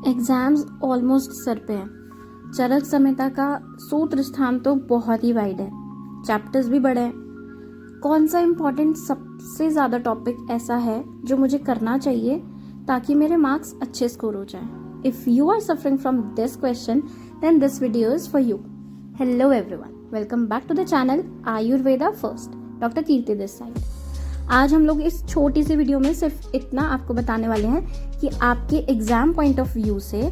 Exams almost sir पे है। चरक संहिता का सूत्र स्थान तो बहुत ही वाइड है, चैप्टर्स भी बड़े हैं। कौन सा इम्पोर्टेंट सबसे ज़्यादा टॉपिक ऐसा है जो मुझे करना चाहिए ताकि मेरे मार्क्स अच्छे स्कोर हो जाएं? If you are suffering from this question then this video is for you. Hello everyone, welcome back to the channel Ayurveda first, doctor Kirti this side. आज हम लोग इस छोटी सी वीडियो में सिर्फ इतना आपको बताने वाले हैं कि आपके एग्जाम पॉइंट ऑफ व्यू से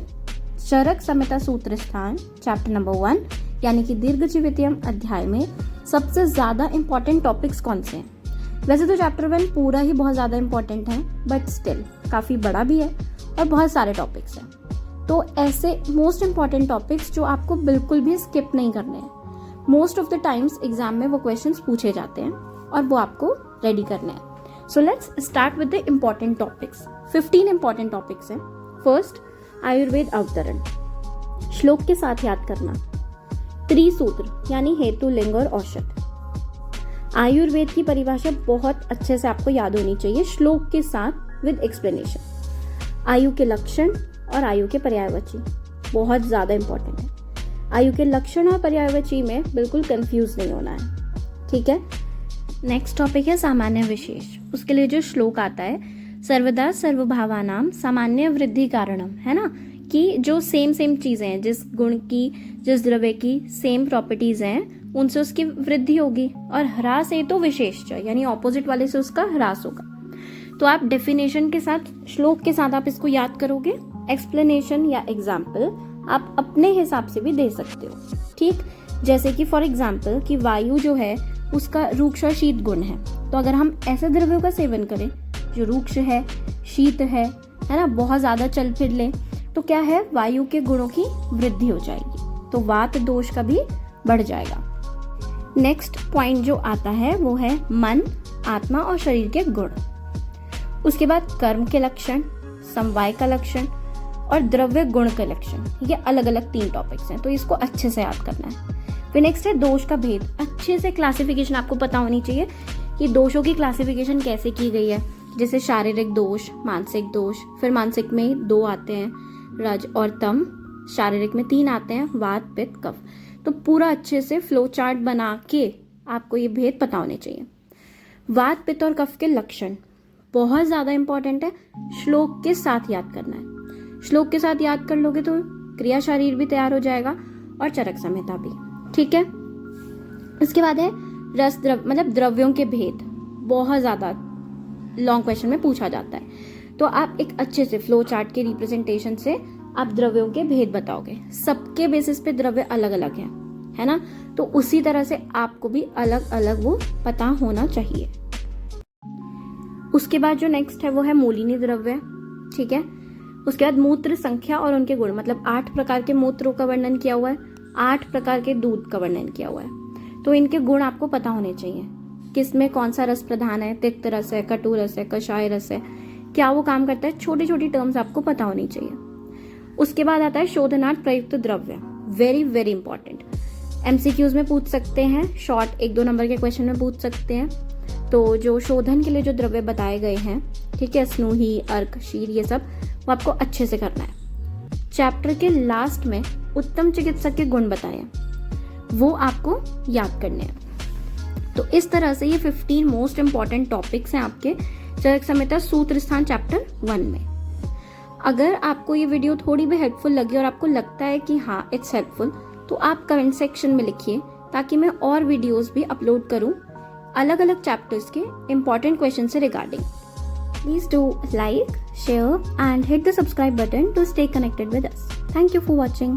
चरक संहिता सूत्र स्थान चैप्टर नंबर 1 यानी कि दीर्घजीवितयम अध्याय में सबसे ज़्यादा इंपॉर्टेंट टॉपिक्स कौन से हैं। वैसे तो चैप्टर 1 पूरा ही बहुत ज़्यादा इंपॉर्टेंट है, बट स्टिल काफ़ी बड़ा भी है और बहुत सारे टॉपिक्स हैं। तो ऐसे मोस्ट इंपॉर्टेंट टॉपिक्स जो आपको बिल्कुल भी स्किप नहीं करने हैं। Most of the times exam में वो क्वेश्चंस पूछे जाते हैं और वो आपको रेडी करने हैं। So let's start with the important topics. 15 important topics हैं। फर्स्ट, आयुर्वेद अवतरण, श्लोक के साथ याद करना। त्रिसूत्र यानी हेतु, लिंग और औषध। आयुर्वेद की परिभाषा बहुत अच्छे से आपको याद होनी चाहिए, श्लोक के साथ विद एक्सप्लेनेशन। आयु के लक्षण और आयु के पर्यायवाची बहुत ज्यादा इंपॉर्टेंट है। आयु के लक्षण और पर्यायवाची में बिल्कुल कंफ्यूज नहीं होना है, ठीक है। नेक्स्ट टॉपिक है सामान्य विशेष। उसके लिए जो श्लोक आता है, सर्वदा सर्वभावानाम सामान्य वृद्धि कारणम, है ना, कि जो सेम चीजें हैं, जिस गुण की, जिस द्रव्य की सेम प्रॉपर्टीज हैं, उनसे उसकी वृद्धि होगी, और ह्रास है तो विशेष यानी ऑपोजिट वाले से उसका ह्रास होगा। तो आप डेफिनेशन के साथ, श्लोक के साथ आप इसको याद करोगे। एक्सप्लेनेशन या एग्जाम्पल आप अपने हिसाब से भी दे सकते हो, ठीक। जैसे कि फॉर एग्जाम्पल कि वायु जो है उसका रूक्ष और शीत गुण है, तो अगर हम ऐसे द्रव्यों का सेवन करें जो रूक्ष है, शीत है ना, बहुत ज्यादा चल फिर ले, तो क्या है, वायु के गुणों की वृद्धि हो जाएगी, तो वात दोष का भी बढ़ जाएगा। नेक्स्ट पॉइंट जो आता है वो है मन, आत्मा और शरीर के गुण। उसके बाद कर्म के लक्षण, समवाय का लक्षण और द्रव्य गुण के लक्षण। ये अलग अलग 3 टॉपिक्स हैं, तो इसको अच्छे से याद करना है। फिर नेक्स्ट है दोष का भेद। अच्छे से क्लासिफिकेशन आपको पता होनी चाहिए कि दोषों की क्लासिफिकेशन कैसे की गई है, जैसे शारीरिक दोष, मानसिक दोष। फिर मानसिक में 2 आते हैं, रज और तम। शारीरिक में 3 आते हैं, वात, पित्त, कफ। तो पूरा अच्छे से फ्लो चार्ट बना के आपको ये भेद पता होने चाहिए। वात, पित्त और कफ के लक्षण बहुत ज्यादा इंपॉर्टेंट है, श्लोक के साथ याद करना है। श्लोक के साथ याद कर लोगे तो क्रिया शरीर भी तैयार हो जाएगा और चरक संहिता भी, ठीक है। इसके बाद है रस द्रव्य, मतलब द्रव्यों के भेद। बहुत ज्यादा लॉन्ग क्वेश्चन में पूछा जाता है, तो आप एक अच्छे से फ्लो चार्ट के रिप्रेजेंटेशन से आप द्रव्यों के भेद बताओगे। सबके बेसिस पे द्रव्य अलग अलग है ना, तो उसी तरह से आपको भी अलग अलग वो पता होना चाहिए। उसके बाद जो नेक्स्ट है वो है मूलिनी द्रव्य, ठीक है। उसके बाद मूत्र संख्या और उनके गुण, मतलब 8 प्रकार के मूत्रों का वर्णन किया हुआ है, 8 प्रकार के दूध का वर्णन किया हुआ है, तो इनके गुण आपको पता होने चाहिए। किसमें कौन सा रस प्रधान है, तिक्त रस है, कटु रस है, कषाय रस है, क्या वो काम करता है, छोटी छोटी टर्म्स आपको पता होनी चाहिए। उसके बाद आता है शोधनार्थ प्रयुक्त द्रव्य, वेरी वेरी इंपॉर्टेंट। एमसीक्यूज में पूछ सकते हैं, शॉर्ट 1-2 नंबर के क्वेश्चन में पूछ सकते हैं। तो जो शोधन के लिए जो द्रव्य बताए गए हैं, ठीक है, स्नूही, अर्क, शीर, ये सब वो आपको अच्छे से करना है। चैप्टर के लास्ट में उत्तम चिकित्सक के गुण बताए हैं, वो आपको याद करने हैं। तो इस तरह से ये 15 मोस्ट इंपॉर्टेंट टॉपिक्स हैं आपके चरक संहिता सूत्र स्थान चैप्टर 1 में। अगर आपको ये वीडियो थोड़ी भी हेल्पफुल लगी और आपको लगता है कि हाँ इट्स हेल्पफुल, तो आप कमेंट सेक्शन में लिखिए ताकि मैं और वीडियोस भी अपलोड करूं अलग अलग चैप्टर्स के इंपॉर्टेंट क्वेश्चन से regarding. Please do like, share and hit the subscribe button to stay connected with us. Thank you for watching.